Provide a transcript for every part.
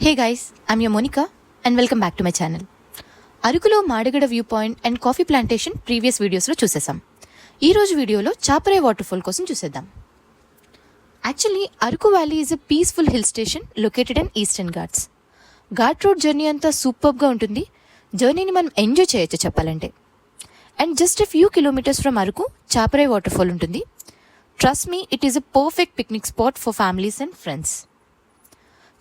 Hey guys, I'm your Monica and welcome back to my channel. అరకులో Madagada view point and coffee plantation previous వీడియోస్లో చూసేసాం. ఈరోజు వీడియోలో Chaparai waterfall కోసం చూసేద్దాం. Actually Araku valley is a peaceful hill station located in Eastern Ghats. Ghat road journey అంతా సూపర్గా ఉంటుంది. జర్నీని మనం ఎంజాయ్ చేయొచ్చు చెప్పాలంటే. And just a few kilometres from Araku Chaparai waterfall ఉంటుంది. Trust me, it is a perfect picnic spot for families and friends.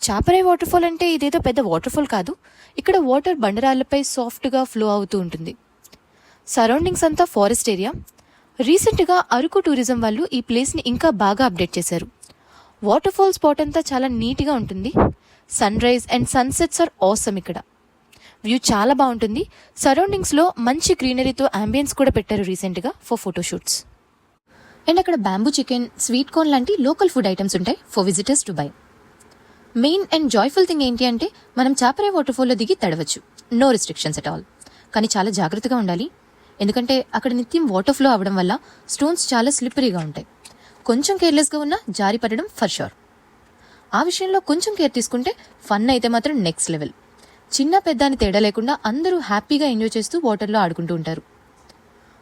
Chaparai waterfall అంటే ఇదేదో పెద్ద వాటర్ ఫాల్ కాదు. ఇక్కడ వాటర్ బండరాళ్లపై సాఫ్ట్గా ఫ్లో అవుతూ ఉంటుంది. సరౌండింగ్స్ అంతా ఫారెస్ట్ ఏరియా. రీసెంట్గా అరకు టూరిజం వాళ్ళు ఈ ప్లేస్ని ఇంకా బాగా అప్డేట్ చేశారు. వాటర్ ఫాల్ స్పాట్ అంతా చాలా నీట్గా ఉంటుంది. Sunrise and sunsets are awesome. ఇక్కడ వ్యూ చాలా బాగుంటుంది. సరౌండింగ్స్లో మంచి గ్రీనరీతో అంబియన్స్ కూడా పెట్టారు రీసెంట్గా ఫర్ ఫోటోషూట్స్. అండ్ అక్కడ బ్యాంబూ చికెన్, స్వీట్ కార్న్ లాంటి లోకల్ ఫుడ్ ఐటమ్స్ ఉంటాయి for visitors to buy. Main and joyful thing ఏంటి అంటే మనం చాపరే వాటర్ ఫాల్లో దిగి తడవచ్చు. No restrictions at all. కానీ చాలా జాగ్రత్తగా ఉండాలి. ఎందుకంటే అక్కడ నిత్యం వాటర్ ఫ్లో అవ్వడం వల్ల స్టోన్స్ చాలా స్లిప్పరీగా ఉంటాయి. కొంచెం కేర్లెస్గా ఉన్నా జారి పడడం ఫర్ షూర్. ఆ విషయంలో కొంచెం కేర్ తీసుకుంటే ఫన్ అయితే మాత్రం నెక్స్ట్ లెవెల్. చిన్న పెద్ద అని తేడా లేకుండా అందరూ హ్యాపీగా ఎంజాయ్ చేస్తూ వాటర్లో ఆడుకుంటూ ఉంటారు.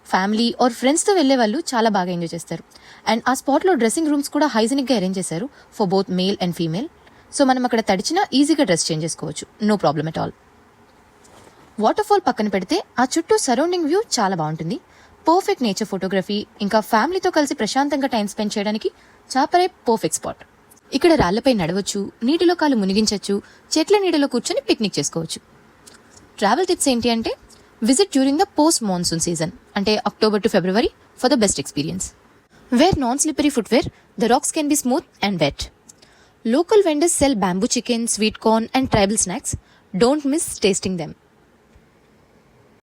ఫ్యామిలీ ఆర్ ఫ్రెండ్స్తో వెళ్ళే వాళ్ళు చాలా బాగా ఎంజాయ్ చేస్తారు. అండ్ ఆ స్పాట్లో డ్రెస్సింగ్ రూమ్స్ కూడా హైజీనిక్గా అరేంజ్ చేశారు for both male and female. So మనం అక్కడ తడిచినా ఈజీగా డ్రెస్ చేంజ్ చేసుకోవచ్చు. No problem at all. Water fall పక్కన పెడితే ఆ చుట్టూ సరౌండింగ్ వ్యూ చాలా బాగుంటుంది. పర్ఫెక్ట్ నేచర్ ఫోటోగ్రఫీ ఇంకా ఫ్యామిలీతో కలిసి ప్రశాంతంగా టైం స్పెండ్ చేయడానికి చాపరే పర్ఫెక్ట్ స్పాట్. ఇక్కడ రాళ్లపై నడవచ్చు, నీటిలో కాలు మునిగించవచ్చు, చెట్ల నీడలో కూర్చొని పిక్నిక్ చేసుకోవచ్చు. ట్రావెల్ టిప్స్ ఏంటి అంటే visit during the post monsoon season, అంటే October to February for the best experience. Wear non slippery footwear, the rocks can be smooth and wet. Local vendors sell bamboo chicken, sweet corn and tribal snacks. Don't miss tasting them.